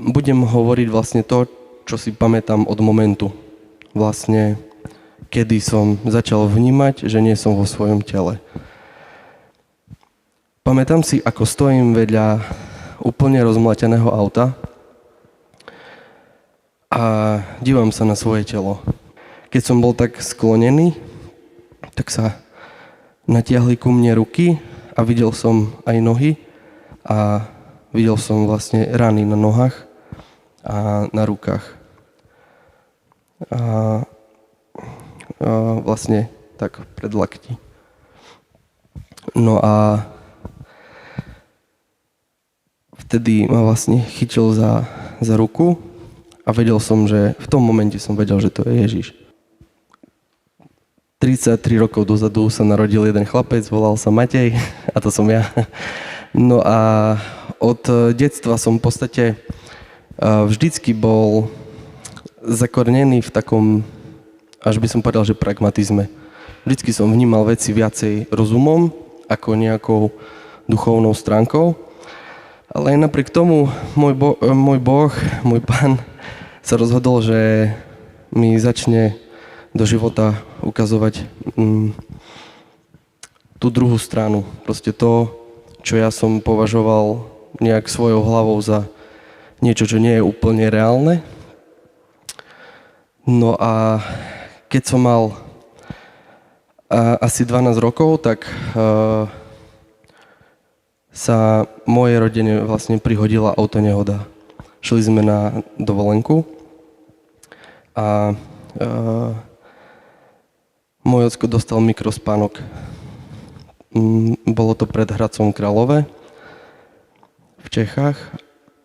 budem hovoriť vlastne to, čo si pamätám od momentu. Vlastne, kedy som začal vnímať, že nie som vo svojom tele. Pamätám si, ako stojím vedľa úplne rozmlateného auta a dívam sa na svoje telo. Keď som bol tak sklonený, tak sa natiahli ku mne ruky a videl som aj nohy a videl som vlastne rany na nohách a na rukách. A vlastne tak pred lakti. No a vtedy ma vlastne chytil za ruku a vedel som, že v tom momente som vedel, že to je Ježiš. 33 rokov dozadu sa narodil jeden chlapec, volal sa Matej a to som ja. No a od detstva som v podstate vždycky bol zakorenený v takom, až by som povedal, že pragmatizme. Vždycky som vnímal veci viacej rozumom ako nejakou duchovnou stránkou. Ale aj napriek tomu môj Boh, môj Pán sa rozhodol, že mi začne do života ukazovať tú druhú stranu. Proste to, čo ja som považoval nejak svojou hlavou za niečo, čo nie je úplne reálne. No a keď som mal asi 12 rokov, tak sa mojej rodine vlastne prihodila autonehoda. Šli sme na dovolenku a môj ocko dostal mikrospánok. Bolo to pred Hradcom Králové v Čechách.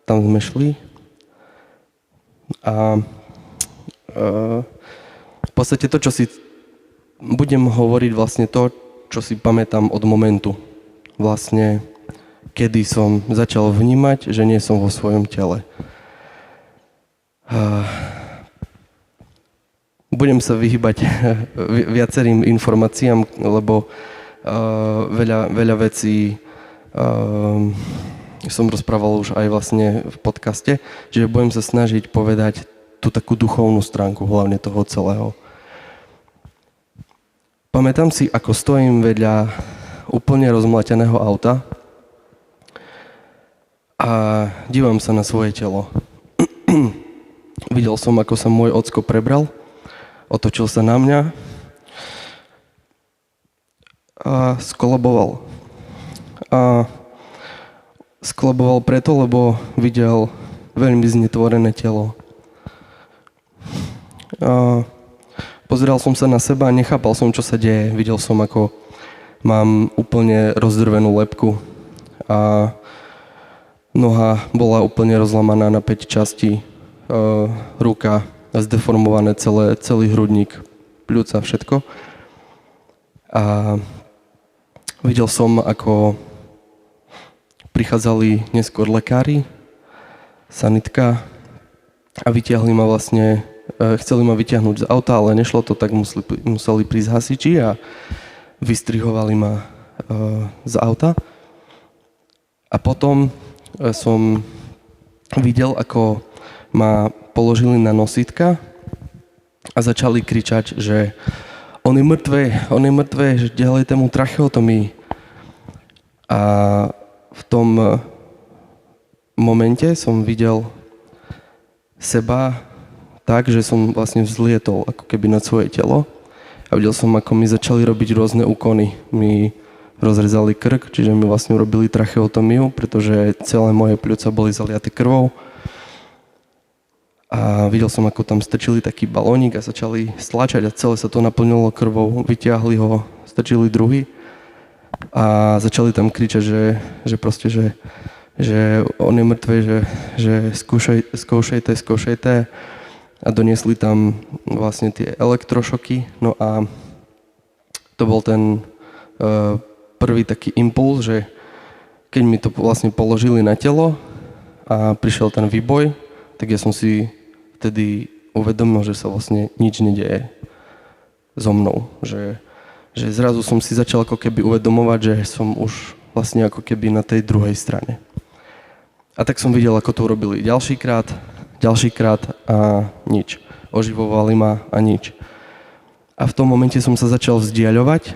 Tam sme šli a v podstate to, čo si budem hovoriť, vlastne to, čo si pamätám od momentu. Vlastne, kedy som začal vnímať, že nie som vo svojom tele. Budem sa vyhýbať viacerým informáciám, lebo veľa vecí som rozprával už aj vlastne v podcaste, čiže budem sa snažiť povedať tú takú duchovnú stránku hlavne toho celého. Pamätám si, ako stojím vedľa úplne rozmlateného auta a dívam sa na svoje telo. Videl som, ako sa môj ocko prebral, otočil sa na mňa a skolaboval. A skolaboval preto, lebo videl veľmi znetvorené telo. A pozeral som sa na seba a nechápal som, čo sa deje. Videl som, ako mám úplne rozdrvenú lebku a noha bola úplne rozlamaná na 5 častí, ruka zdeformované, celý hrudník, pľúca, všetko. A videl som, ako prichádzali neskôr lekári, sanitka a vytiahli ma vlastne, chceli ma vytiahnuť z auta, ale nešlo to, tak museli prísť hasiči a vystrihovali ma z auta. A potom som videl, ako ma položili na nosítka a začali kričať, že on je mŕtvej, že ďalej mu tracheotomii. A v tom momente som videl seba tak, že som vlastne vzlietol ako keby na svoje telo a videl som, ako mi začali robiť rôzne úkony. Mi rozrezali krk, čiže mi vlastne urobili tracheotomiu, pretože celé moje pľúca boli zaliaté krvou. A videl som, ako tam strčili taký balónik a začali stlačať a celé sa to naplnilo krvou. Vyťahli ho, strčili druhý a začali tam kričať, že proste, že on je mŕtvej, že skúšajte a doniesli tam vlastne tie elektrošoky. No a to bol ten prvý taký impuls, že keď mi to vlastne položili na telo a prišiel ten výboj, tak ja som si vtedy uvedomil, že sa vlastne nič nedeje so mnou. Že zrazu som si začal ako keby uvedomovať, že som už vlastne ako keby na tej druhej strane. A tak som videl, ako to urobili ďalšíkrát a nič. Oživovali ma a nič. A v tom momente som sa začal vzdiaľovať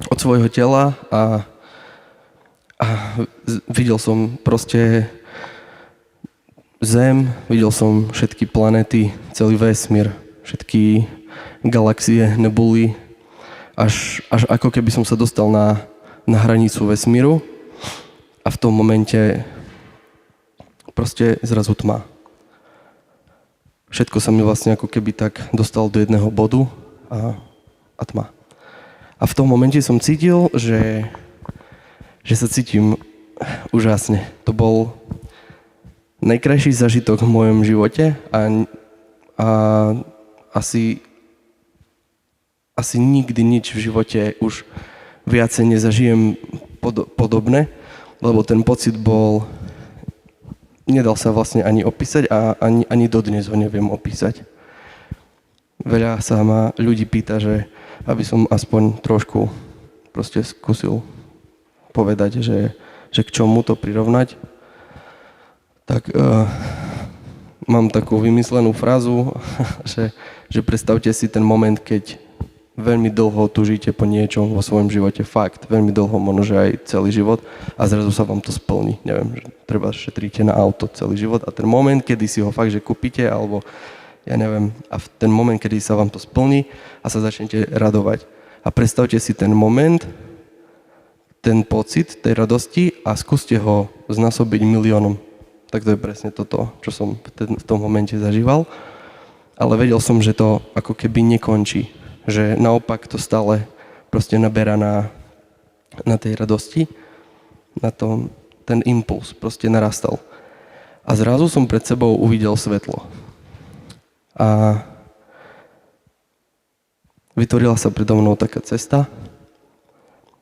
od svojho tela a videl som proste Zem, videl som všetky planéty, celý vesmír, všetky galaxie, nebuly, až ako keby som sa dostal na hranicu vesmíru a v tom momente proste zrazu tma. Všetko sa mi vlastne ako keby tak dostalo do jedného bodu a tma. A v tom momente som cítil, že sa cítim úžasne. To bol najkrajší zažitok v mojom živote a asi nikdy nič v živote už viacej nezažijem podobné, lebo ten pocit bol, nedal sa vlastne ani opísať a ani dodnes ho neviem opísať. Veľa sa ma ľudí pýta, že aby som aspoň trošku proste skúsil povedať, že k čomu to prirovnať, tak mám takú vymyslenú frázu, že predstavte si ten moment, keď veľmi dlho tužíte po niečom vo svojom živote, fakt, veľmi dlho, možno že aj celý život a zrazu sa vám to splní. Neviem, že treba šetríte na auto celý život a ten moment, kedy si ho fakt, že kúpite, alebo ja neviem, a v ten moment, kedy sa vám to splní a sa začnete radovať. A predstavte si ten moment, ten pocit tej radosti a skúste ho znásobiť miliónom. Tak to je presne toto, čo som v tom momente zažíval. Ale vedel som, že to ako keby nekončí. Že naopak to stále proste naberá na tej radosti, ten impuls proste narastal. A zrazu som pred sebou uvidel svetlo. A vytvorila sa predo mnou taká cesta.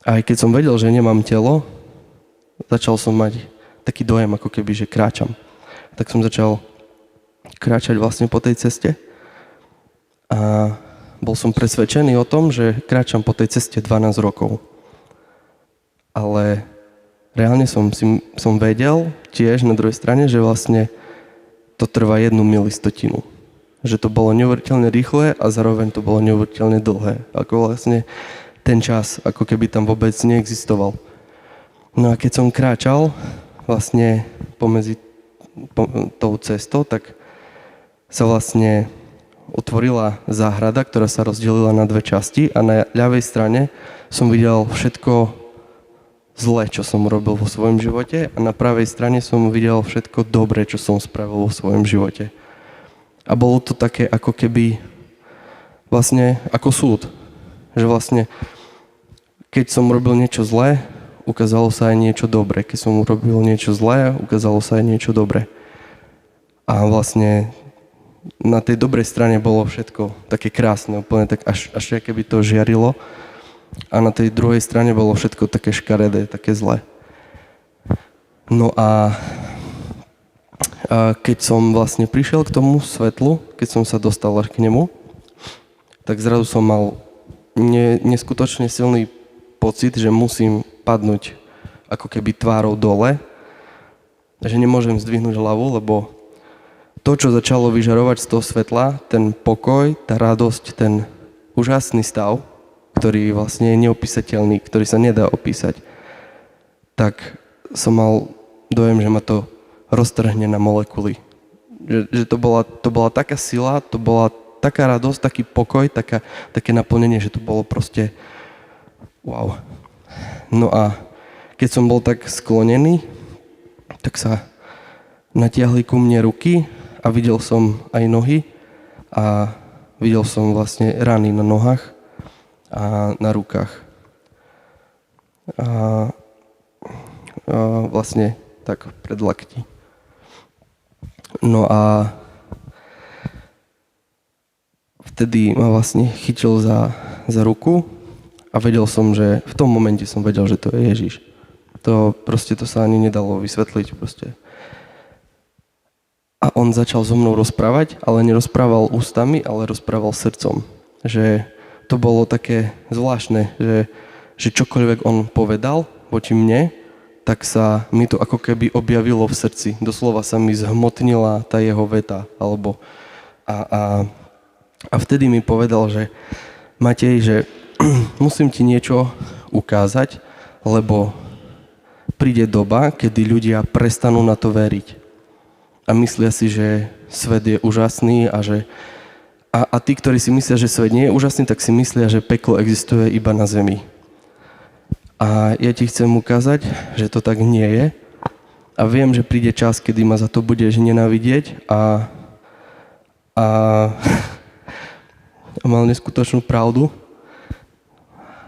A aj keď som vedel, že nemám telo, začal som mať taký dojem, ako keby, že kráčam. Tak som začal kráčať vlastne po tej ceste. A bol som presvedčený o tom, že kráčam po tej ceste 12 rokov. Ale reálne som vedel tiež na druhej strane, že vlastne to trvá 1 milistotinu. Že to bolo neuveriteľne rýchle a zároveň to bolo neuveriteľne dlhé. Ako vlastne ten čas, ako keby tam vôbec neexistoval. No a keď som kráčal vlastne pomedzi tou cestou, tak sa vlastne otvorila záhrada, ktorá sa rozdelila na 2 časti a na ľavej strane som videl všetko zlé, čo som robil vo svojom živote a na pravej strane som videl všetko dobré, čo som spravil vo svojom živote. A bolo to také ako keby vlastne ako súd. Že vlastne keď som robil niečo zlé, ukázalo sa aj niečo dobré. Keď som urobil niečo zlé, ukázalo sa aj niečo dobré. A vlastne na tej dobrej strane bolo všetko také krásne, úplne tak až keby to žiarilo. A na tej druhej strane bolo všetko také škaredé, také zlé. No a keď som vlastne prišiel k tomu svetlu, keď som sa dostal až k nemu, tak zrazu som mal neskutočne silný pocit, že musím padnúť ako keby tvárou dole, že nemôžem zdvihnúť hlavu, lebo to, čo začalo vyžarovať z toho svetla, ten pokoj, tá radosť, ten úžasný stav, ktorý vlastne je neopísateľný, ktorý sa nedá opísať, tak som mal dojem, že ma to roztrhne na molekuly. Že to bola taká sila, to bola taká radosť, taký pokoj, také naplnenie, že to bolo proste wow. No a keď som bol tak sklonený, tak sa natiahli ku mne ruky a videl som aj nohy a videl som vlastne rany na nohách a na rukách. A vlastne tak pred lakti. No a vtedy ma vlastne chytil za ruku a vedel som, že v tom momente som vedel, že to je Ježiš. To sa ani nedalo vysvetliť proste. A on začal so mnou rozprávať, ale nerozprával ústami, ale rozprával srdcom. Že to bolo také zvláštne, že čokoľvek on povedal voči mne, tak sa mi to ako keby objavilo v srdci. Doslova sa mi zhmotnila tá jeho veta. A vtedy mi povedal, že Matej, že musím ti niečo ukázať, lebo príde doba, kedy ľudia prestanú na to veriť. A myslia si, že svet je úžasný a tí, ktorí si myslia, že svet nie je úžasný, tak si myslia, že peklo existuje iba na zemi. A ja ti chcem ukázať, že to tak nie je. A viem, že príde čas, kedy ma za to budeš nenávidieť a mal neskutočnú pravdu.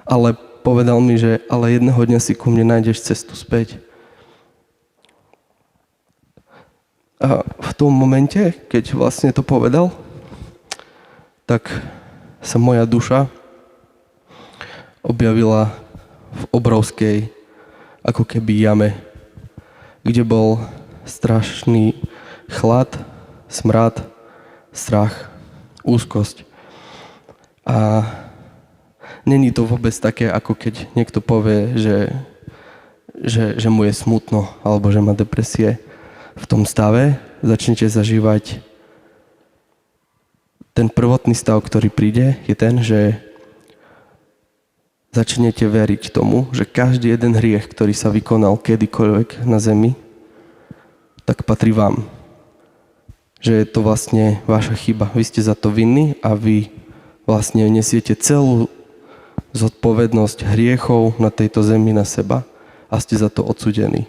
Ale povedal mi, že ale jedného dňa si ku mne nájdeš cestu späť. A v tom momente, keď vlastne to povedal, tak sa moja duša objavila v obrovskej ako keby jame, kde bol strašný chlad, smrad, strach, úzkosť. A není to vôbec také, ako keď niekto povie, že mu je smutno alebo že má depresie. V tom stave začnete zažívať ten prvotný stav, ktorý príde, je ten, že začnete veriť tomu, že každý jeden hriech, ktorý sa vykonal kedykoľvek na zemi, tak patrí vám. Že je to vlastne vaša chyba. Vy ste za to vinní a vy vlastne nesiete celú zodpovednosť hriechov na tejto zemi na seba a ste za to odsúdení.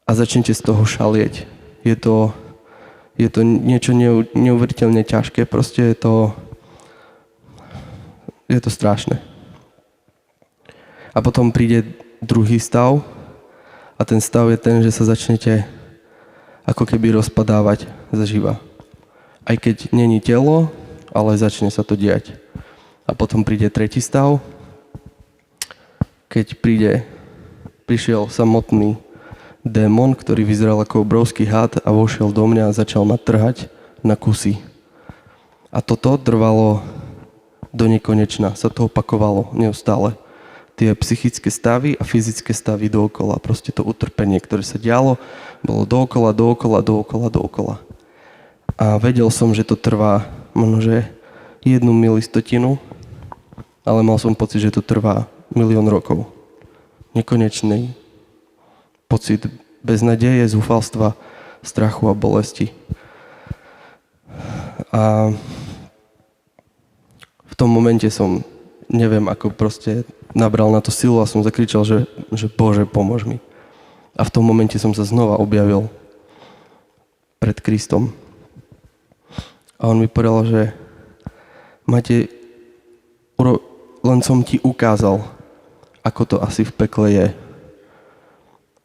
A začnete z toho šalieť. Je to niečo neuveriteľne ťažké, proste je to strašné. A potom príde druhý stav a ten stav je ten, že sa začnete ako keby rozpadávať zaživa. Aj keď není telo, ale začne sa to diať. A potom príde tretí stav, keď prišiel samotný démon, ktorý vyzeral ako obrovský had a vošiel do mňa a začal ma trhať na kusy. A toto trvalo do nekonečna, sa to opakovalo neustále. Tie psychické stavy a fyzické stavy dookola, proste to utrpenie, ktoré sa dialo, bolo dookola. A vedel som, že to trvá možno 1 milistotinu, ale mal som pocit, že to trvá 1 000 000 rokov. Nekonečný pocit beznadeje, zúfalstva, strachu a bolesti. A v tom momente som, neviem, ako proste nabral na to silu a som zakričal, že Bože, pomôž mi. A v tom momente som sa znova objavil pred Kristom. A on mi povedal, že Matej, len som ti ukázal, ako to asi v pekle je.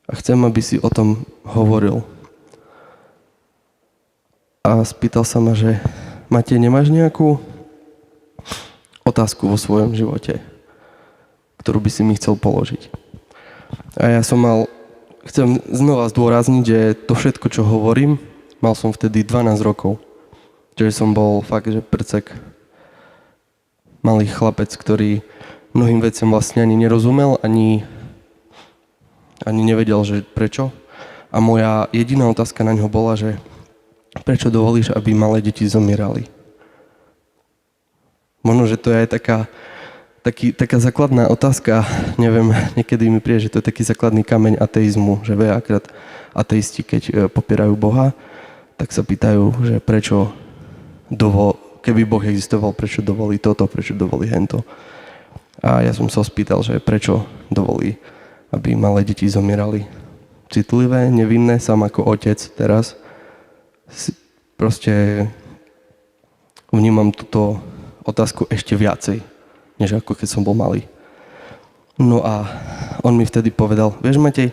A chcem, aby si o tom hovoril. A spýtal sa ma, že Matej, nemáš nejakú otázku vo svojom živote, ktorú by si mi chcel položiť? A ja chcem znova zdôrazniť, že to všetko, čo hovorím, mal som vtedy 12 rokov. Čiže som bol fakt, že prcek, malý chlapec, ktorý mnohým veciam vlastne ani nerozumel, ani nevedel, že prečo. A moja jediná otázka na ňo bola, že prečo dovolíš, aby malé deti zomierali? Možno, že to je aj taká základná otázka, neviem, niekedy mi príde, že to je taký základný kameň ateizmu, že veľakrát ateisti, keď popierajú Boha, tak sa pýtajú, že prečo keby Boh existoval, prečo dovolí toto, prečo dovolí hento. A ja som sa spýtal, že prečo dovolí, aby malé deti zomierali. Citlivé, nevinné, sám ako otec teraz. Proste vnímam túto otázku ešte viacej, než ako keď som bol malý. No a on mi vtedy povedal, vieš Matej,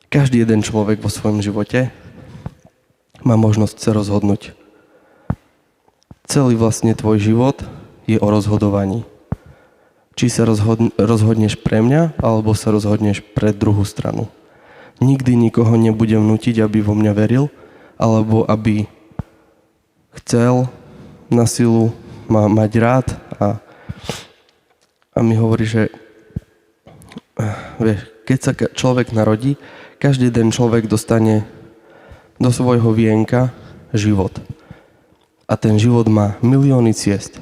každý jeden človek vo svojom živote má možnosť sa rozhodnúť. Celý vlastne tvoj život je o rozhodovaní. Či sa rozhodneš pre mňa, alebo sa rozhodneš pre druhú stranu. Nikdy nikoho nebudem nútiť, aby vo mňa veril, alebo aby chcel na silu ma mať rád a mi hovorí, že vieš, keď sa človek narodí, každý den človek dostane do svojho vienka život. A ten život má milióny ciest.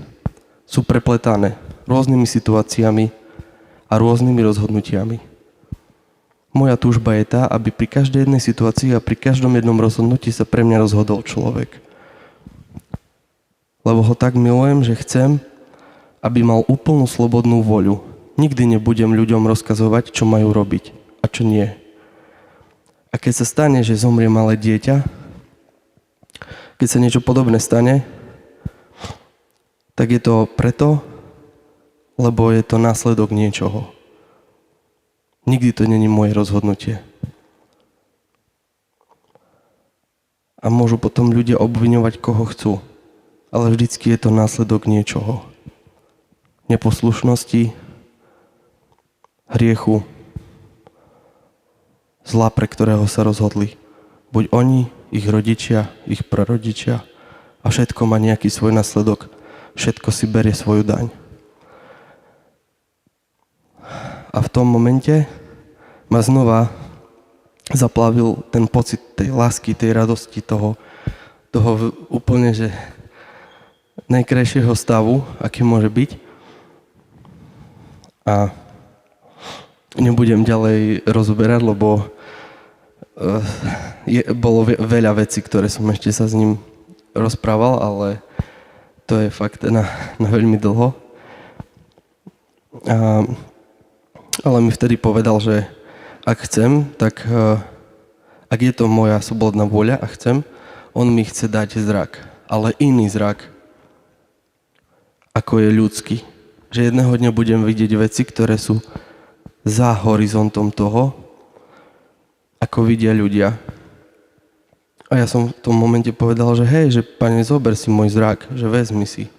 Sú prepletané rôznymi situáciami a rôznymi rozhodnutiami. Moja túžba je tá, aby pri každej jednej situácii a pri každom jednom rozhodnutí sa pre mňa rozhodol človek. Lebo ho tak milujem, že chcem, aby mal úplnú slobodnú voľu. Nikdy nebudem ľuďom rozkazovať, čo majú robiť a čo nie. A keď sa stane, že zomrie malé dieťa, keď sa niečo podobné stane, tak je to preto, lebo je to následok niečoho. Nikdy to není moje rozhodnutie. A môžu potom ľudia obviňovať, koho chcú. Ale vždycky je to následok niečoho. Neposlušnosti, hriechu, zla, pre ktorého sa rozhodli. Buď oni, ich rodičia, ich prarodičia a všetko má nejaký svoj následok. Všetko si berie svoju daň. A v tom momente ma znova zaplavil ten pocit tej lásky, tej radosti, toho úplne, že najkrajšieho stavu, aký môže byť. A nebudem ďalej rozoberať, lebo bolo veľa vecí, ktoré som ešte sa s ním rozprával, ale to je fakt na veľmi dlho. Ale mi vtedy povedal, že ak chcem, tak ak je to moja slobodná vôľa a chcem, on mi chce dať zrak, ale iný zrak, ako je ľudský. Že jedného dňa budem vidieť veci, ktoré sú za horizontom toho, ako vidia ľudia. A ja som v tom momente povedal, že hej, že Pane, zober si môj zrak, že vezmi si,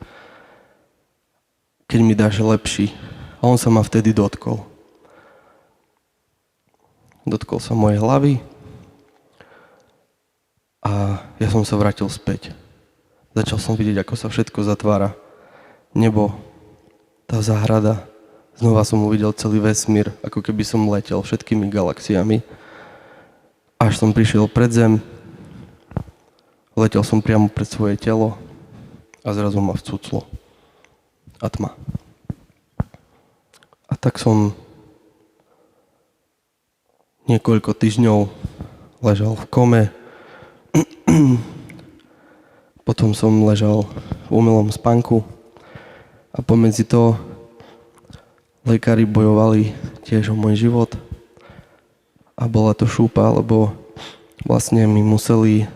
keď mi dáš lepší. A on sa ma vtedy dotkol. Dotkol sa mojej hlavy a ja som sa vrátil späť. Začal som vidieť, ako sa všetko zatvára. Nebo, tá záhrada, znova som uvidel celý vesmír, ako keby som letel všetkými galaxiami. Až som prišiel pred Zem, letel som priamo pred svoje telo a zrazu ma vcuclo. A tma. A tak som niekoľko týždňov ležal v kome. Potom som ležal v umelom spánku a pomedzi to lekári bojovali tiež o môj život. A bola to šúpa, lebo vlastne mi museli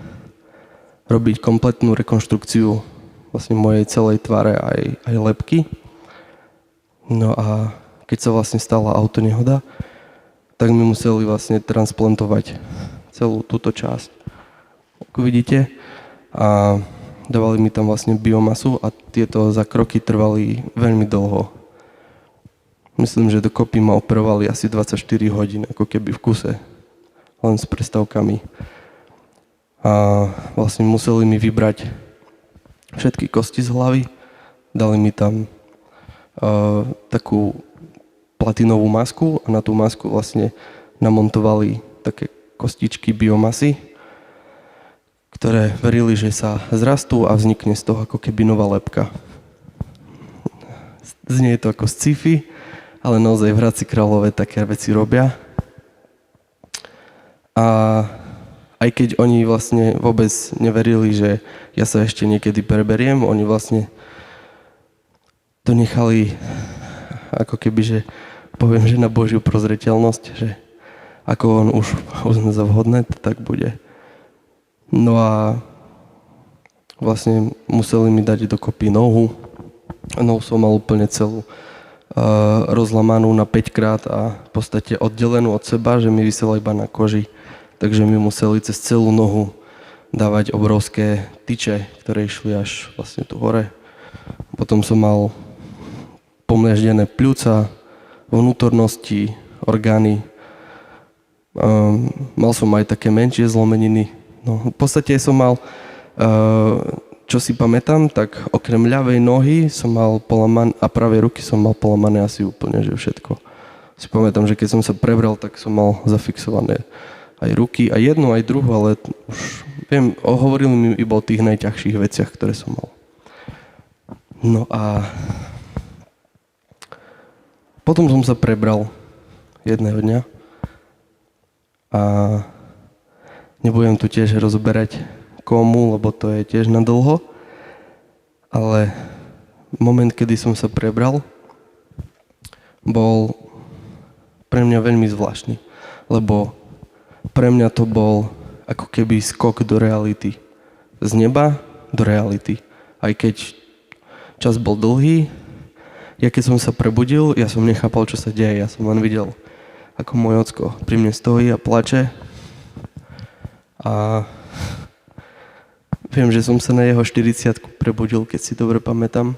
robiť kompletnú rekonštrukciu vlastne mojej celej tváre aj lebky. No a keď sa vlastne stala autonehoda, tak mi museli vlastne transplantovať celú túto časť. Ako vidíte, a dávali mi tam vlastne biomasu a tieto zákroky trvali veľmi dlho. Myslím, že dokopy ma operovali asi 24 hodín, ako keby v kuse, len s prestávkami. A vlastne museli mi vybrať všetky kosti z hlavy, dali mi tam takú platinovú masku a na tú masku vlastne namontovali také kostičky biomasy, ktoré verili, že sa zrastú a vznikne z toho ako keby nová lebka. Znie to ako sci-fi, ale naozaj v Hradci Králové také veci robia. A aj keď oni vlastne vôbec neverili, že ja sa ešte niekedy preberiem, oni vlastne to nechali ako keby, že poviem, že na Božiu prozreteľnosť, že ako on už uzná za vhodné, tak bude. No a vlastne museli mi dať dokopy nohu. Nohu som mal úplne celú rozlamanú na 5 krát a v podstate oddelenú od seba, že mi visela iba na koži. Takže mi museli cez celú nohu dávať obrovské tyče, ktoré išli až vlastne tu hore. Potom som mal pomieždené pľúca, vnútornosti, orgány. Mal som aj také menšie zlomeniny. No, v podstate som mal, čo si pamätám, tak okrem ľavej nohy som mal polamané a pravej ruky som mal polamané asi úplne, že všetko. Si pamätám, že keď som sa prebral, tak som mal zafixované aj ruky, aj jednu, aj druhú, ale už viem, hovorili mi iba o tých najťažších veciach, ktoré som mal. No a potom som sa prebral jedného dňa a nebudem tu tiež rozoberať komu, lebo to je tiež na dlho, ale moment, kedy som sa prebral, bol pre mňa veľmi zvláštny, lebo pre mňa to bol ako keby skok do reality. Z neba do reality. Aj keď čas bol dlhý, ja keď som sa prebudil, ja som nechápal, čo sa deje. Ja som len videl, ako môj ocko pri mne stojí a plače. A viem, že som sa na jeho 40-ku prebudil, keď si dobre pamätám.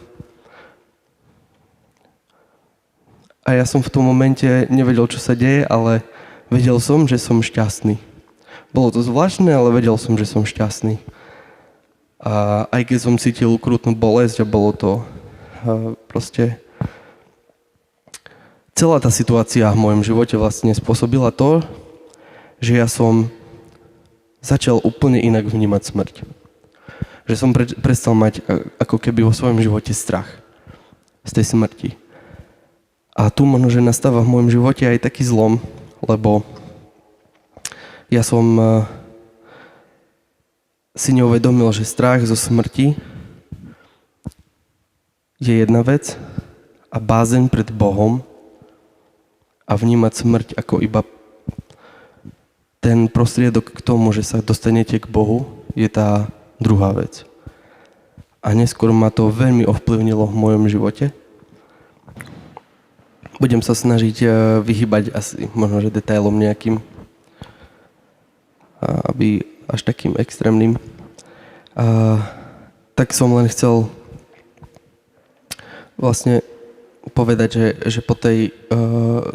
A ja som v tom momente nevedel, čo sa deje, ale vedel som, že som šťastný. Bolo to zvláštne, ale vedel som, že som šťastný. A aj keď som cítil ukrutnú bolesť a bolo to proste... Celá tá situácia v mojom živote vlastne spôsobila to, že ja som začal úplne inak vnímať smrť. Že som prestal mať ako keby vo svojom živote strach z tej smrti. A tu možno, že nastáva v môjom živote aj taký zlom, lebo ja som si neuvedomil, že strach zo smrti je jedna vec a bázeň pred Bohom a vnímať smrť ako iba ten prostriedok k tomu, že sa dostanete k Bohu, je tá druhá vec. A neskôr ma to veľmi ovplyvnilo v mojom živote. Budem sa snažiť vyhybať asi možno, že detailom nejakým, aby až takým extrémnym. Tak som len chcel vlastne povedať, že po tej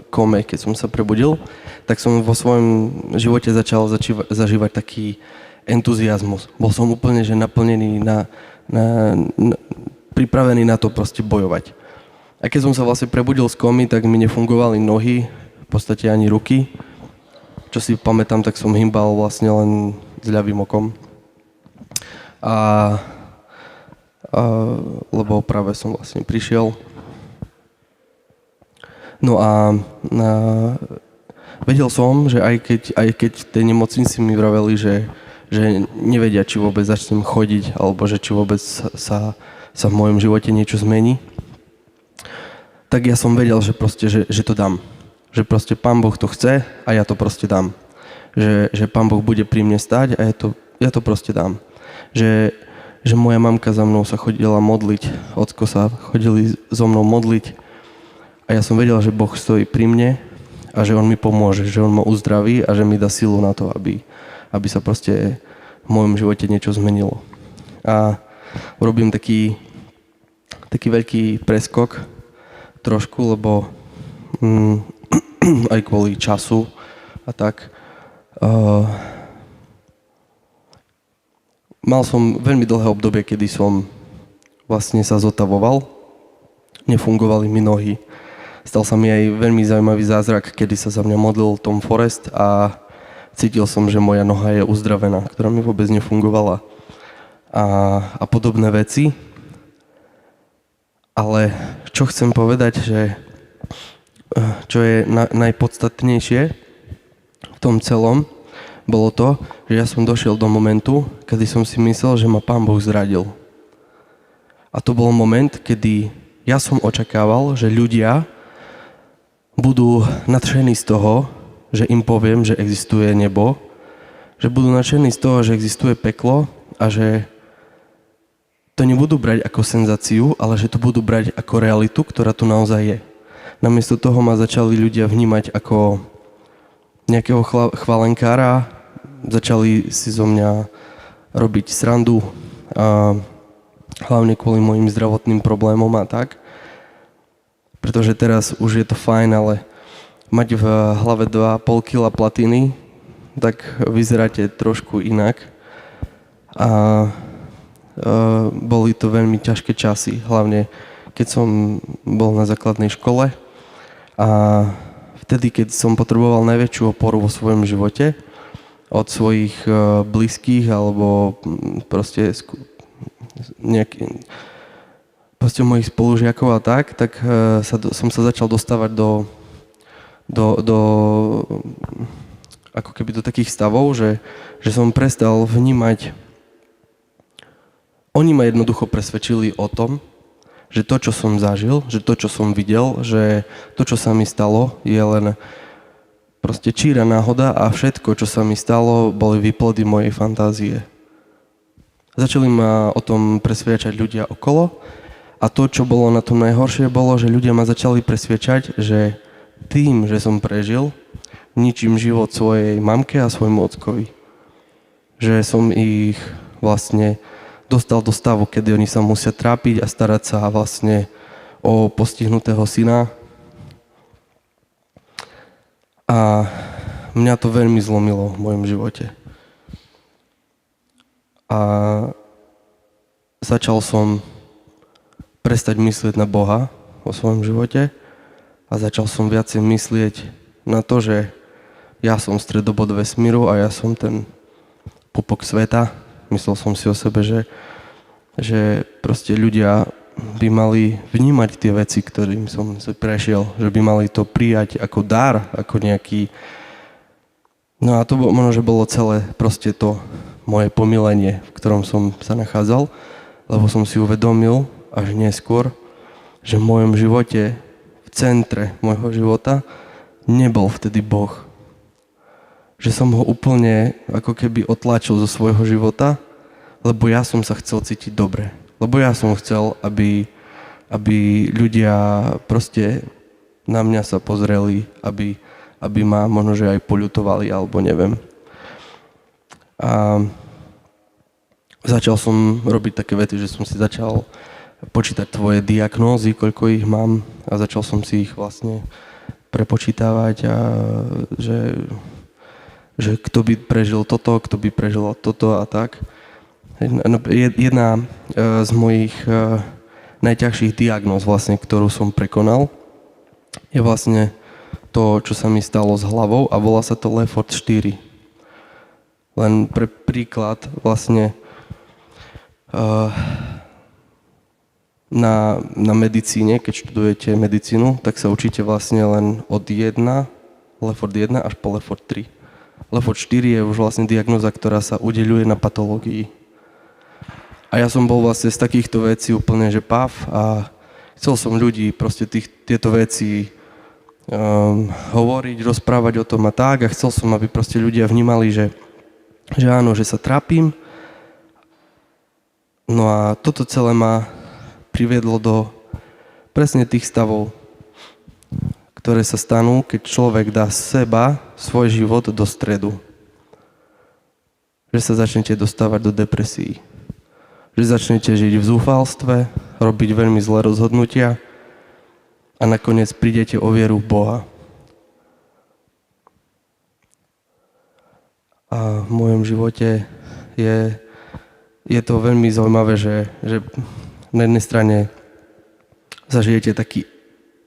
kome, keď som sa prebudil, tak som vo svojom živote začal zažívať taký entuziasmus. Bol som úplne že naplnený, pripravený na to proste bojovať. A keď som sa vlastne prebudil z komy, tak mi nefungovali nohy, v podstate ani ruky. Čo si pamätám, tak som hýbal vlastne len s ľavým okom. Lebo práve som vlastne prišiel. No a vedel som, že aj keď v tej nemocnici mi vraveli, že nevedia, či vôbec začnem chodiť, alebo že či vôbec sa v mojom živote niečo zmení, tak ja som vedel, že proste, že to dám. Že proste Pán Boh to chce a ja to proste dám. Že Pán Boh bude pri mne stáť a ja to proste dám. Že moja mamka za mnou sa chodila modliť, ocko sa chodili so mnou modliť a ja som vedel, že Boh stojí pri mne a že On mi pomôže, že On ma uzdraví a že mi dá silu na to, aby sa proste v mojom živote niečo zmenilo. A urobím taký veľký preskok trošku, lebo aj kvôli času a tak. Mal som veľmi dlhé obdobie, kedy som vlastne sa zotavoval. Nefungovali mi nohy. Stal sa mi aj veľmi zaujímavý zázrak, kedy sa za mňa modlil Tom Forrest a cítil som, že moja noha je uzdravená, ktorá mi vôbec nefungovala. A podobné veci. Ale čo chcem povedať, že čo je najpodstatnejšie v tom celom, bolo to, že ja som došiel do momentu, kedy som si myslel, že ma Pán Boh zradil. A to bol moment, kedy ja som očakával, že ľudia budú nadšení z toho, že im poviem, že existuje nebo, že budú nadšení z toho, že existuje peklo a že to nebudú brať ako senzáciu, ale že to budú brať ako realitu, ktorá tu naozaj je. Namiesto toho ma začali ľudia vnímať ako nejakého chvalenkára, začali si zo mňa robiť srandu, a hlavne kvôli mojim zdravotným problémom a tak. Pretože teraz už je to fajn, ale mať v hlave 2,5 kg platiny, tak vyzeráte trošku inak. A boli to veľmi ťažké časy, hlavne keď som bol na základnej škole a vtedy, keď som potreboval najväčšiu oporu vo svojom živote od svojich blízkych alebo proste proste mojich spolužiakov a tak som sa začal dostávať do ako keby do takých stavov, že som prestal vnímať. Oni ma jednoducho presvedčili o tom, že to, čo som zažil, že to, čo som videl, že to, čo sa mi stalo, je len proste číra náhoda a všetko, čo sa mi stalo, boli výplody mojej fantázie. Začali ma o tom presviečať ľudia okolo a to, čo bolo na tom najhoršie, bolo, že ľudia ma začali presviečať, že tým, že som prežil, ničím život svojej mamke a svojmu ockovi. Že som ich vlastne dostal do stavu, kedy oni sa musia trápiť a starať sa vlastne o postihnutého syna. A mňa to veľmi zlomilo v mojom živote. A začal som prestať myslieť na Boha vo svojom živote a začal som viacej myslieť na to, že ja som stredobod vesmíru a ja som ten pupok sveta. Myslel som si o sebe, že proste ľudia by mali vnímať tie veci, ktorým som si prešiel, že by mali to prijať ako dar, ako nejaký. No a to možno, že bolo celé proste to moje pomilenie, v ktorom som sa nachádzal, lebo som si uvedomil až neskôr, že v mojom živote, v centre môjho života, nebol vtedy Boh. Že som ho úplne ako keby otlačil zo svojho života, lebo ja som sa chcel cítiť dobre. Lebo ja som chcel, aby ľudia proste na mňa sa pozreli, aby ma možno, že aj poľutovali, alebo neviem. A začal som robiť také vety, že som si začal počítať tvoje diagnózy, koľko ich mám, a začal som si ich vlastne prepočítavať a že kto by prežil toto, kto by prežil toto a tak. Jedna z mojich najťažších diagnóz, vlastne, ktorú som prekonal, je vlastne to, čo sa mi stalo s hlavou a volá sa to Lefort 4. Len pre príklad, vlastne na medicíne, keď študujete medicínu, tak sa učíte vlastne len od Lefort 1 až po Lefort 3. Lefort 4 je už vlastne diagnóza, ktorá sa udeľuje na patológii. A ja som bol vlastne z takýchto vecí úplne, že pav, a chcel som ľudí proste tieto veci hovoriť, rozprávať o tom a tak, a chcel som, aby proste ľudia vnímali, že áno, že sa trápim. No a toto celé ma priviedlo do presne tých stavov, ktoré sa stanú, keď človek dá svoj život do stredu. Že sa začnete dostávať do depresií. Že začnete žiť v zúfalstve, robiť veľmi zlé rozhodnutia a nakoniec prídete o vieru v Boha. A v mojom živote je to veľmi zaujímavé, že na jednej strane zažijete taký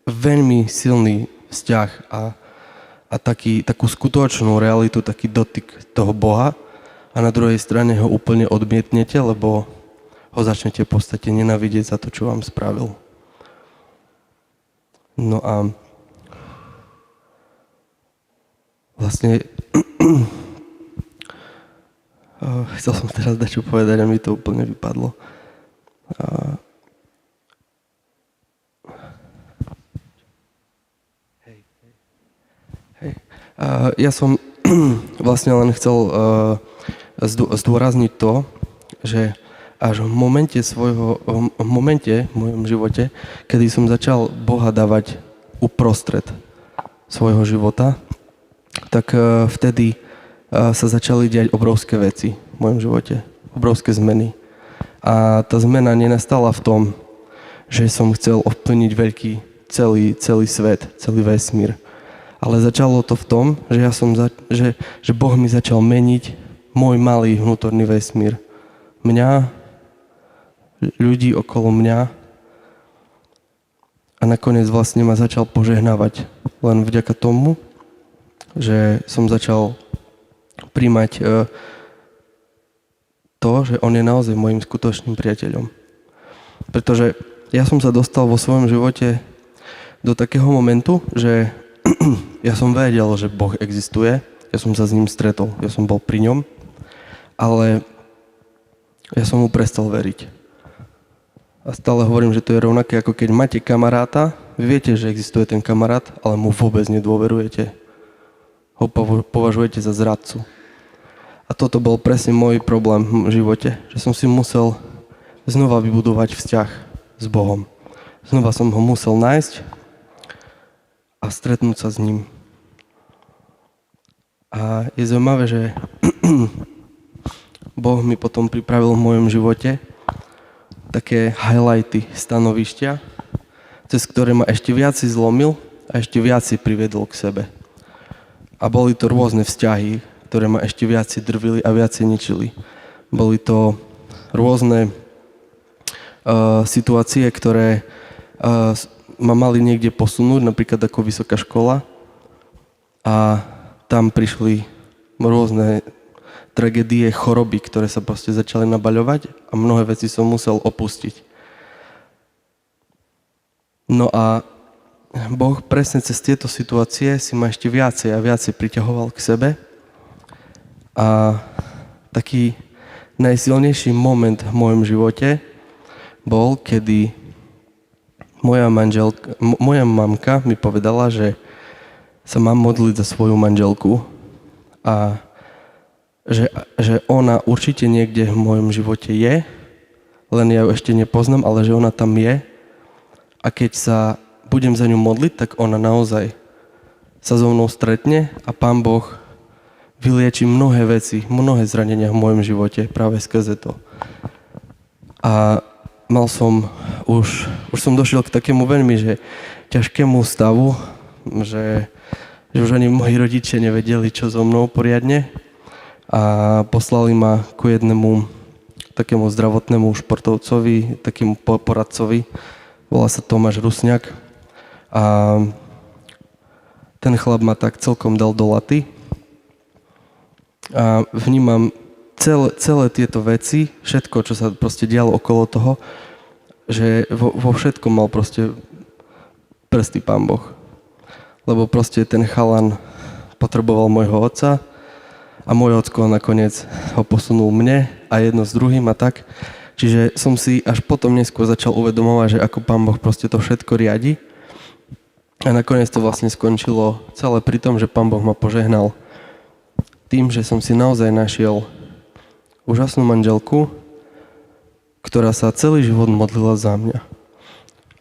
veľmi silný vzťah a takú skutočnú realitu, taký dotyk toho Boha, a na druhej strane ho úplne odmietnete, lebo ho začnete v podstate nenávidieť za to, čo vám spravil. No a vlastne chcel som teraz dať čo povedať a mi to úplne vypadlo. Ja som vlastne len chcel zdôrazniť to, že až v momente v mojom živote, kedy som začal Boha dávať uprostred svojho života, tak vtedy sa začali diať obrovské veci v mojom živote, obrovské zmeny. A tá zmena nenastala v tom, že som chcel ovplyvniť veľký celý svet, celý vesmír. Ale začalo to v tom, že Boh mi začal meniť môj malý vnútorný vesmír. Mňa, ľudí okolo mňa. a nakoniec vlastne ma začal požehnávať len vďaka tomu, že som začal príjmať to, že on je naozaj môjim skutočným priateľom. Pretože ja som sa dostal vo svojom živote do takého momentu, že ja som vedel, že Boh existuje, ja som sa s ním stretol, ja som bol pri ňom, ale ja som mu prestal veriť. A stále hovorím, že to je rovnaké, ako keď máte kamaráta, vy viete, že existuje ten kamarát, ale mu vôbec nedôverujete. Ho považujete za zradcu. A toto bol presne môj problém v živote, že som si musel znova vybudovať vzťah s Bohom. Znova som ho musel nájsť a stretnúť sa s ním. A je zaujímavé, že Boh mi potom pripravil v mojom živote také highlighty, stanovištia, cez ktoré ma ešte viac si zlomil a ešte viac si priviedol k sebe. A boli to rôzne vzťahy, ktoré ma ešte viac drvili a viac ničili. Boli to rôzne situácie, ktoré ma mali niekde posunúť, napríklad ako vysoká škola. A tam prišli rôzne tragédie, choroby, ktoré sa proste začali nabaľovať a mnohé veci som musel opustiť. No a Boh presne cez tieto situácie si ma ešte viacej a viacej priťahoval k sebe. A taký najsilnejší moment v mojom živote bol, kedy moja mamka mi povedala, že sa mám modliť za svoju manželku a že ona určite niekde v mojom živote je, len ja ju ešte nepoznám, ale že ona tam je a keď sa budem za ňu modliť, tak ona naozaj sa so mnou stretne a Pán Boh vylieči mnohé veci, mnohé zranenia v mojom živote práve skrze to. A už som došiel k takému veľmi, že ťažkému stavu, že už ani moji rodičia nevedeli, čo so mnou poriadne a poslali ma ku jednému takému zdravotnému športovcovi, takému poradcovi, volá sa Tomáš Rusňák a ten chlap ma tak celkom dal do laty a vnímam celé tieto veci, všetko, čo sa proste dialo okolo toho, že vo všetkom mal proste prsty Pán Boh. Lebo proste ten chalan potreboval môjho otca a môj ocko nakoniec ho posunul mne a jedno s druhým a tak. Čiže som si až potom neskôr začal uvedomovať, že ako Pán Boh proste to všetko riadi. A nakoniec to vlastne skončilo celé pri tom, že Pán Boh ma požehnal tým, že som si naozaj našiel úžasnú manželku, ktorá sa celý život modlila za mňa.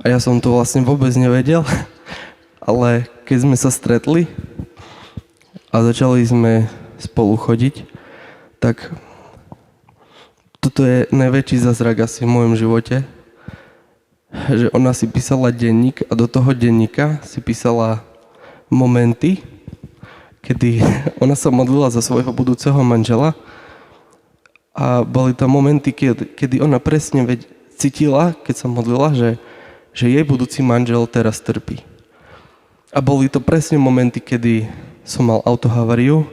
A ja som to vlastne vôbec nevedel, ale keď sme sa stretli a začali sme spolu chodiť, tak toto je najväčší zázrak asi v mojom živote, že ona si písala denník a do toho denníka si písala momenty, kedy ona sa modlila za svojho budúceho manžela a boli to momenty, kedy ona presne cítila, keď sa modlila, že jej budúci manžel teraz trpí. A boli to presne momenty, kedy som mal autohavariu,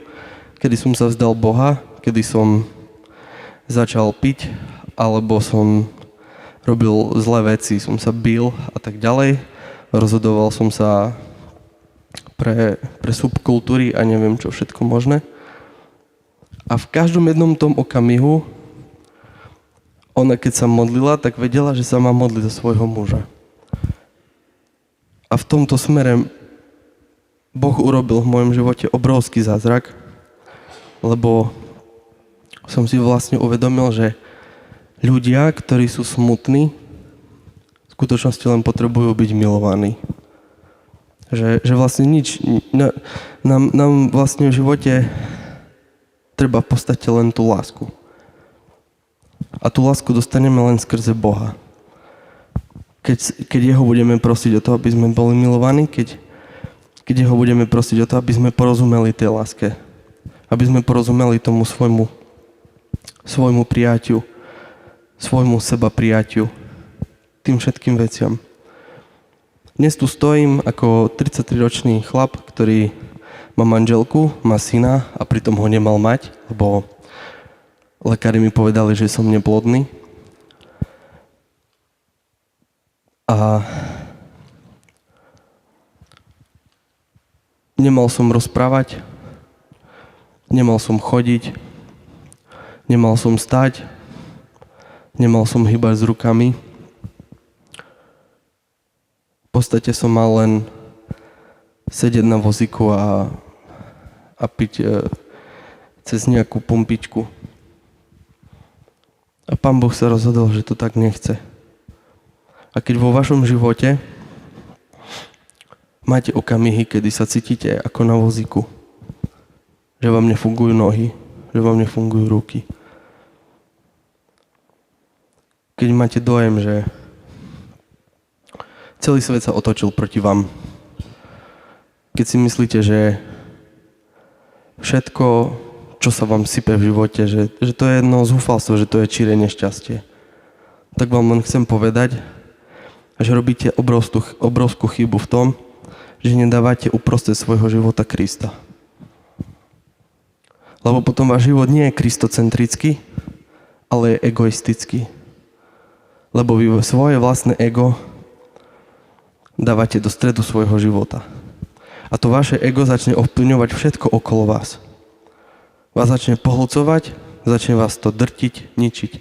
kedy som sa vzdal Boha, kedy som začal piť, alebo som robil zlé veci, som sa bil a tak ďalej. Rozhodoval som sa pre subkultúry a neviem čo všetko možné. A v každom jednom tom okamihu ona keď sa modlila, tak vedela, že sa má modliť za svojho muža. A v tomto smere Boh urobil v mojom živote obrovský zázrak, lebo som si vlastne uvedomil, že ľudia, ktorí sú smutní, v skutočnosti len potrebujú byť milovaní. Že vlastne nič, nám vlastne v živote treba v podstate len tú lásku. A tú lásku dostaneme len skrze Boha. Keď jeho budeme prosiť o to, aby sme boli milovaní, keď jeho budeme prosiť o to, aby sme porozumeli tej láske. Aby sme porozumeli tomu svojmu prijatiu, svojmu seba prijatiu, tým všetkým veciam. Dnes tu stojím ako 33-ročný chlap, ktorý má manželku, má syna a pritom ho nemal mať, lebo lekári mi povedali, že som neplodný. A nemal som rozprávať, nemal som chodiť, nemal som stať, nemal som hýbať s rukami. V podstate som mal len sedieť na vozíku a piť cez nejakú pumpičku. A Pán Boh sa rozhodol, že to tak nechce. A keď vo vašom živote máte okamihy, kedy sa cítite ako na vozíku, že vám nefungujú nohy, že vám nefungujú ruky. Keď máte dojem, že celý svet sa otočil proti vám. Keď si myslíte, že všetko, čo sa vám sype v živote, že to je jedno zúfalstvo, že to je čiré nešťastie, tak vám len chcem povedať, že robíte obrovskú chybu v tom, že nedávate uprostred svojho života Krista. Lebo potom váš život nie je kristocentrický, ale je egoistický. Lebo vy svoje vlastné ego dávate do stredu svojho života. A to vaše ego začne ovplyvňovať všetko okolo vás. Vás začne pohlcovať, začne vás to drtiť, ničiť.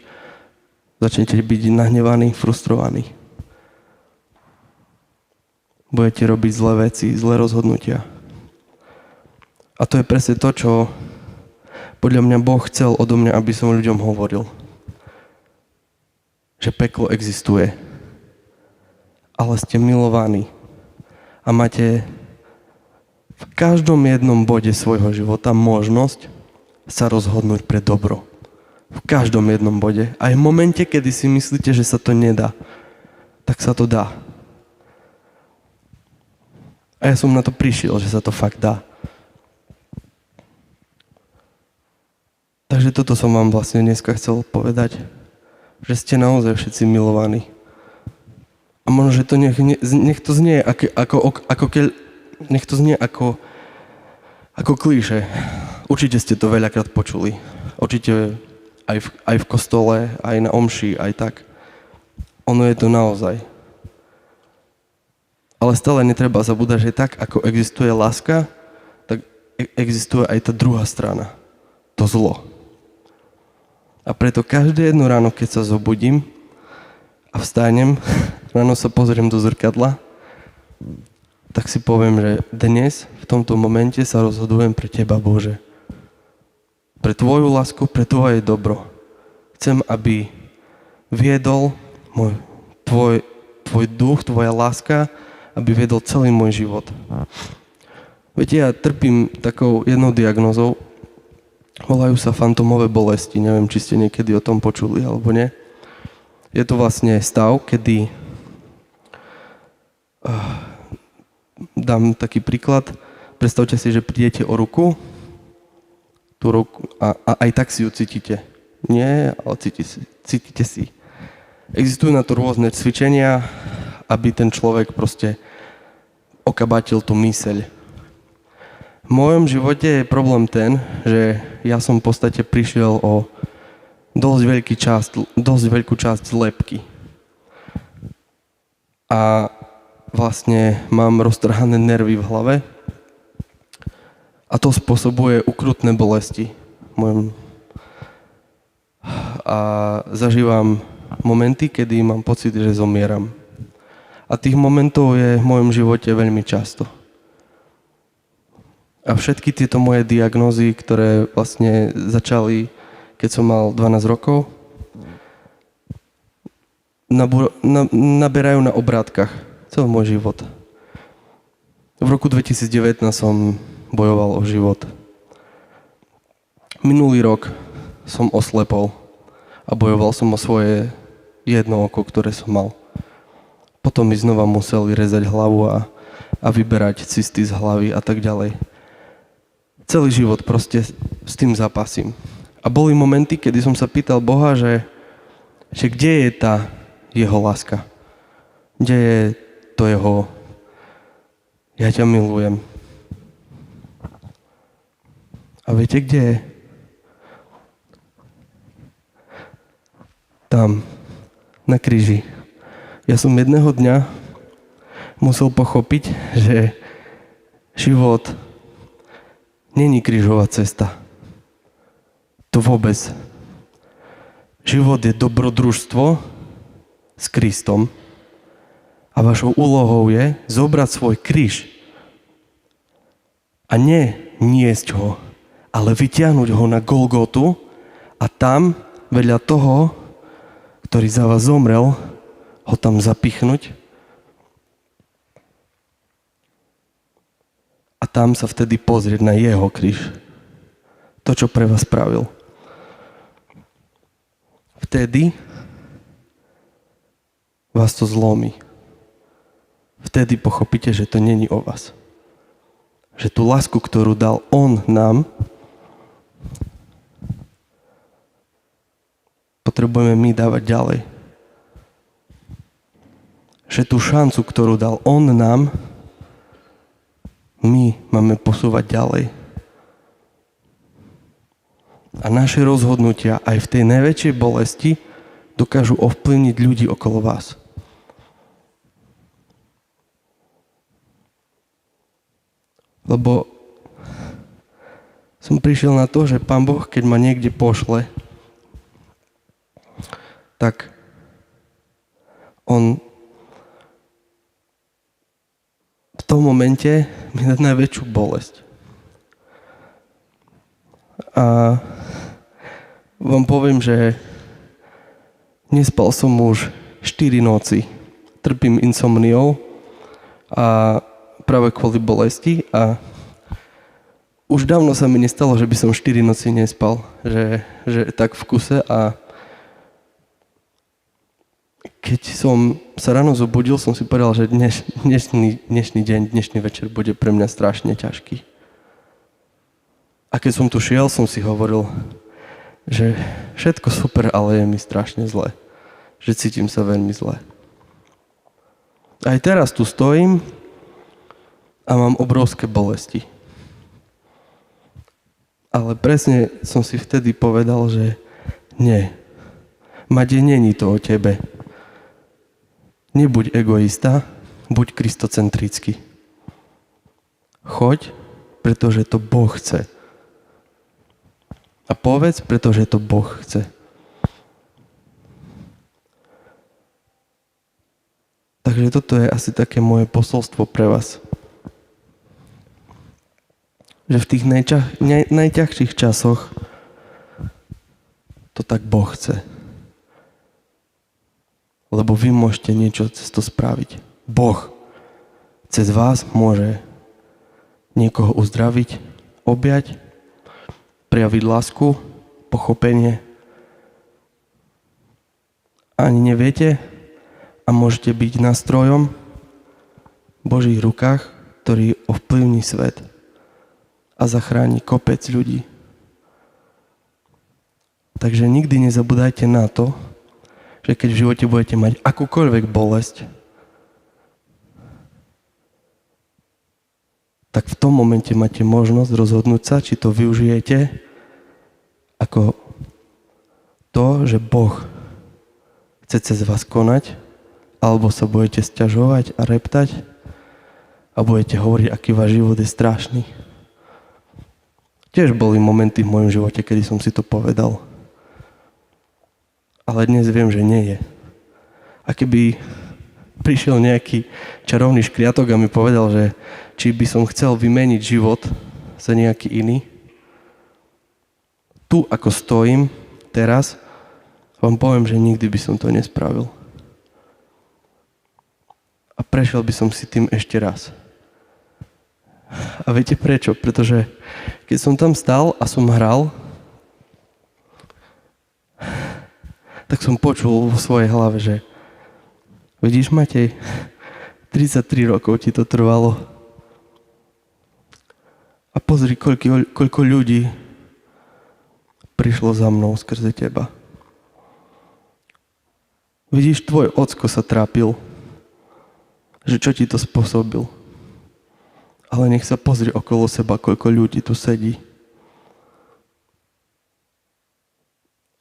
Začnete byť nahnevaní, frustrovaní. Budete robiť zlé veci, zlé rozhodnutia. A to je presne to, čo podľa mňa Boh chcel odo mňa, aby som ľuďom hovoril. Že peklo existuje. Ale ste milovaní. A máte v každom jednom bode svojho života možnosť sa rozhodnúť pre dobro. V každom jednom bode. Aj v momente, kedy si myslíte, že sa to nedá, tak sa to dá. A ja som na to prišiel, že sa to fakt dá. Takže toto som vám vlastne dneska chcel povedať, že ste naozaj všetci milovaní. A možno, že to nech to znie nech to znie ako klíše. Určite ste to veľakrát počuli. Určite aj v kostole, aj na omši, aj tak. Ono je to naozaj. Ale stále netreba zabúdať, že tak, ako existuje láska, tak existuje aj tá druhá strana. To zlo. A preto každé jedno ráno, keď sa zobudím a vstanem, ráno sa pozriem do zrkadla, tak si poviem, že dnes, v tomto momente sa rozhodujem pre Teba, Bože. Pre Tvoju lásku, pre Tvoje dobro. Chcem, aby viedol Tvoj duch, Tvoja láska, aby viedol celý môj život. Viete, ja trpím takou jednou diagnózou, volajú sa fantomové bolesti, neviem, či ste niekedy o tom počuli, alebo nie. Je to vlastne stav, kedy dám taký príklad, predstavte si, že prídete o ruku, tú ruku a aj tak si ju cítite. Nie, ale cítite si. Existujú na to rôzne cvičenia, aby ten človek proste okabatil tú myseľ. V mojom živote je problém ten, že ja som v podstate prišiel o dosť veľkú časť zlepky. A vlastne mám roztrhané nervy v hlave a to spôsobuje ukrutné bolesti. A zažívam momenty, kedy mám pocit, že zomieram. A tých momentov je v mojom živote veľmi často. A všetky tieto moje diagnózy, ktoré vlastne začali, keď som mal 12 rokov, naberajú na obrátkach celý môj život. V roku 2019 som bojoval o život. Minulý rok som oslepol a bojoval som o svoje jedno oko, ktoré som mal. Potom mi znova museli rezať hlavu a vyberať cysty z hlavy a tak ďalej. Celý život proste s tým zápasím. A boli momenty, kedy som sa pýtal Boha, že kde je tá jeho láska? Kde je to jeho Ja ťa milujem. A viete, kde je? Tam, na kríži. Ja som jedného dňa musel pochopiť, že život není krížová cesta. To vôbec. Život je dobrodružstvo s Kristom a vašou úlohou je zobrať svoj kríž a nie niesť ho, ale vytiahnuť ho na Golgotu a tam, vedľa toho, ktorý za vás zomrel, ho tam zapichnúť a tam sa vtedy pozrieť na jeho kríž. To, čo pre vás spravil. Vtedy vás to zlomí. Vtedy pochopíte, že to není o vás. Že tú lásku, ktorú dal on nám, potrebujeme my dávať ďalej. Že tú šancu, ktorú dal on nám, my máme posúvať ďalej. A naše rozhodnutia aj v tej najväčšej bolesti dokážu ovplyvniť ľudí okolo vás. Lebo som prišiel na to, že Pán Boh, keď ma niekde pošle, tak on v tom momente mi dá najväčšiu bolesť. A vám poviem, že nespal som už 4 noci. Trpím insomniou a práve kvôli bolesti a už dávno sa mi nestalo, že by som 4 noci nespal. Že tak v kuse a keď som sa ráno zobudil, som si povedal, že dnešný deň, dnešný večer bude pre mňa strašne ťažký. A keď som tu šiel, som si hovoril, že všetko super, ale je mi strašne zle. Že cítim sa veľmi zle. Aj teraz tu stojím a mám obrovské bolesti. Ale presne som si vtedy povedal, že nie. Matej, není to o tebe. Nebuď egoista, buď kristocentrický. Choď, pretože to Boh chce. A povedz, pretože to Boh chce. Takže toto je asi také moje posolstvo pre vás. Že v tých najťažších časoch to tak Boh chce. Lebo vy môžete niečo cez to spraviť. Boh cez vás môže niekoho uzdraviť, objať, prejaviť lásku, pochopenie. Ani neviete a môžete byť nástrojom v Božích rukách, ktorý ovplyvní svet a zachráni kopec ľudí. Takže nikdy nezabúdajte na to, že keď v živote budete mať akúkoľvek bolesť, tak v tom momente máte možnosť rozhodnúť sa, či to využijete ako to, že Boh chce cez vás konať, alebo sa budete sťažovať a reptať a budete hovoriť, aký váš život je strašný. Tiež boli momenty v mojom živote, kedy som si to povedal. Ale dnes viem, že nie je. A keby prišiel nejaký čarovný škriatok a mi povedal, že či by som chcel vymeniť život za nejaký iný, tu ako stojím teraz, vám poviem, že nikdy by som to nespravil. A prešiel by som si tým ešte raz. A viete prečo? Pretože keď som tam stál a som hral, tak som počul vo svojej hlave, že vidíš, Matej, 33 rokov ti to trvalo. A pozri, koľko ľudí prišlo za mnou skrze teba. Vidíš, tvoj ocko sa trápil, že čo ti to spôsobil. Ale nech sa pozrie okolo seba, koľko ľudí tu sedí.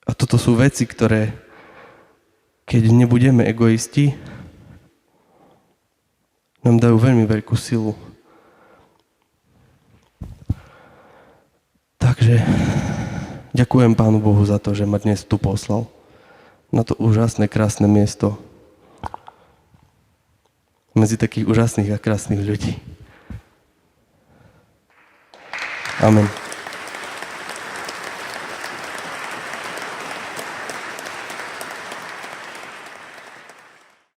A toto sú veci, ktoré, keď nebudeme egoisti, nám dajú veľmi veľkú silu. Takže ďakujem Pánu Bohu za to, že ma dnes tu poslal na to úžasné, krásne miesto medzi takých úžasných a krásnych ľudí. Amen.